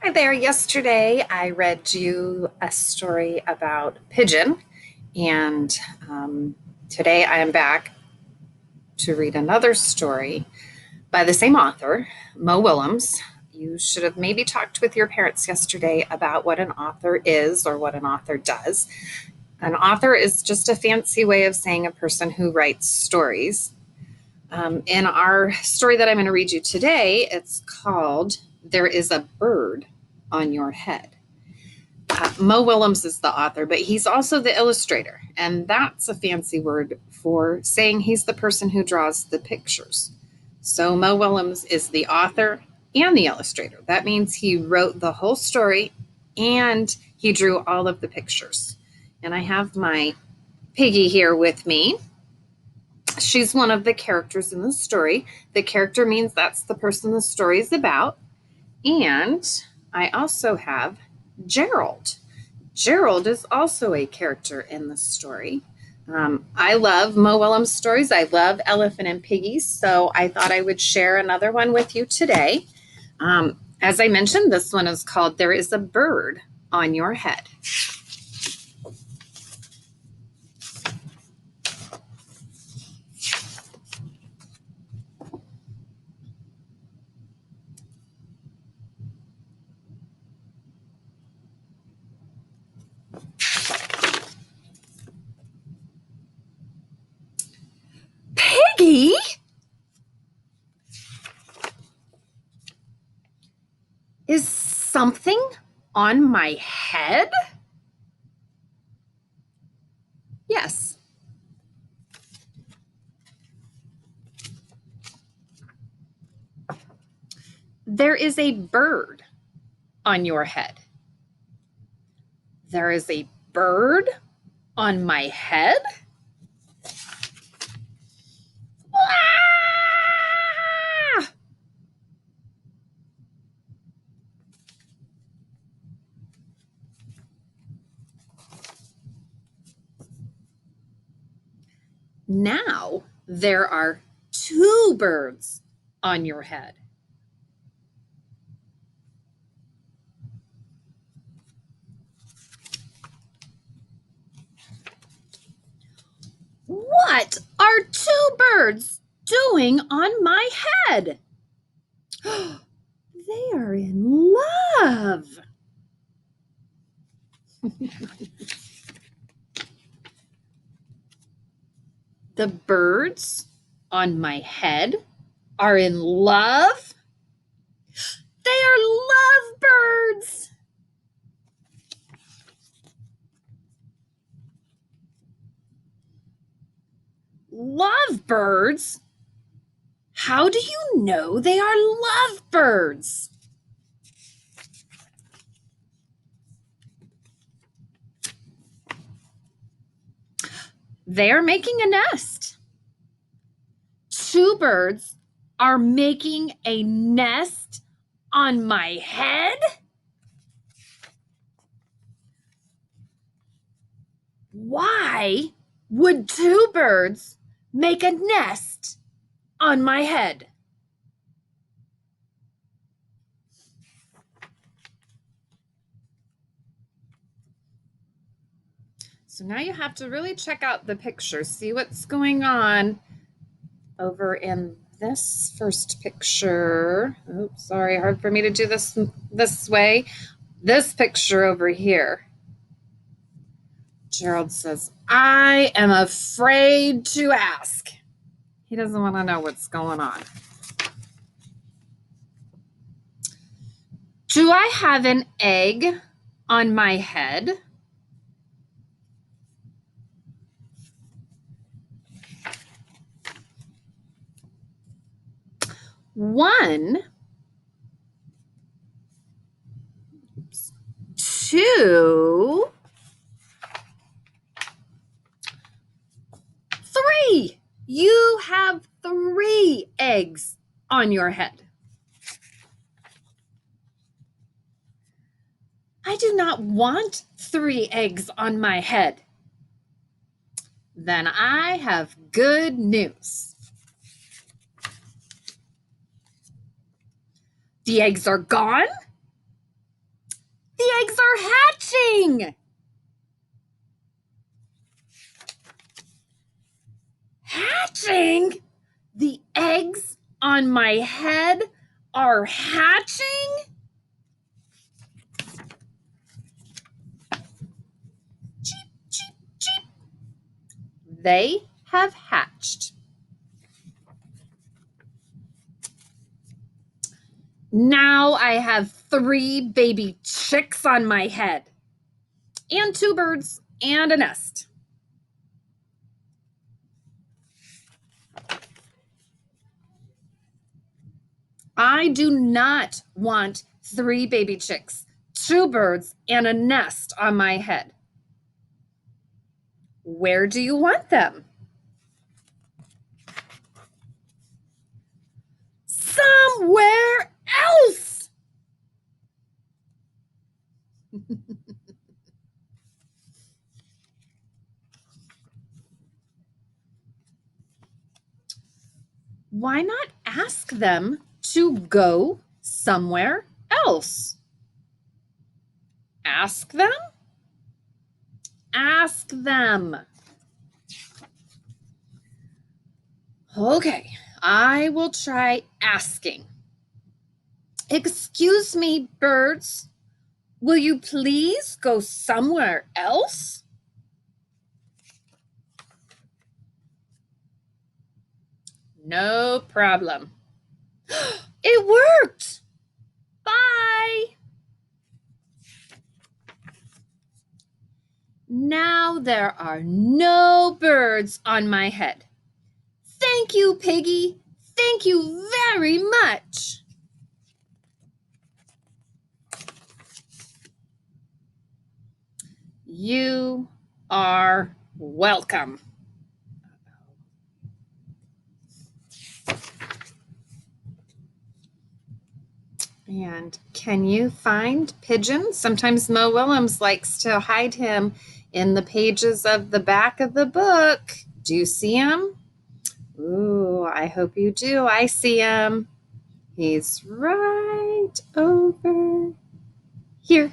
Hi there. Yesterday, I read you a story about Pigeon, and today I am back to read another story by the same author, Mo Willems. You should have maybe talked with your parents yesterday about what an author is or what an author does. An author is just a fancy way of saying a person who writes stories. In our story that I'm going to read you today, it's called There is a Bird on Your Head. Mo Willems is the author, but he's also the illustrator. And that's a fancy word for saying he's the person who draws the pictures. So Mo Willems is the author and the illustrator. That means he wrote the whole story and he drew all of the pictures. And I have my piggy here with me. She's one of the characters in the story. The character means that's the person the story is about. And I also have Gerald. Gerald is also a character in the story. I love Mo Willems stories. I love Elephant and Piggies, so I thought I would share another one with you today. As I mentioned, this one is called There is a Bird on Your Head. Piggy? Is something on my head? Yes. There is a bird on your head. There is a bird on my head? Ah! Now there are two birds on your head. What are two birds doing on my head? They are in love. The birds on my head are in love. They are lovebirds. Lovebirds? How do you know they are lovebirds? They are making a nest. Two birds are making a nest on my head? Why would two birds make a nest on my head? So now you have to really check out the picture, see what's going on over in this first picture. Oops, sorry, hard for me to do this way. This picture over here. Gerald says, I am afraid to ask. He doesn't want to know what's going on. Do I have an egg on my head? One, two, three. You have three eggs on your head. I do not want three eggs on my head. Then I have good news. The eggs are gone The eggs are hatching. Hatching? The eggs on my head are hatching? Cheep, cheep, cheep. They have hatched. Now I have 3 baby chicks on my head, and 2 birds and a nest. I do not want 3 baby chicks, 2 birds, and a nest on my head. Where do you want them? Somewhere else. Why not ask them to go somewhere else? Ask them? Ask them. Okay, I will try asking. Excuse me, birds. Will you please go somewhere else? No problem. It worked. Bye. Now there are no birds on my head. Thank you, Piggy. Thank you very much. You are welcome. And can you find Pigeon? Sometimes Mo Willems likes to hide him in the pages of the back of the book. Do you see him? Ooh, I hope you do. I see him. He's right over here.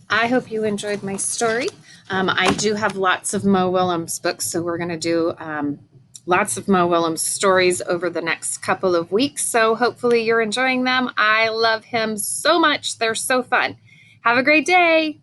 I hope you enjoyed my story. I do have lots of Mo Willems books, so we're going to do lots of Mo Willems stories over the next couple of weeks. So hopefully you're enjoying them. I love him so much. They're so fun. Have a great day.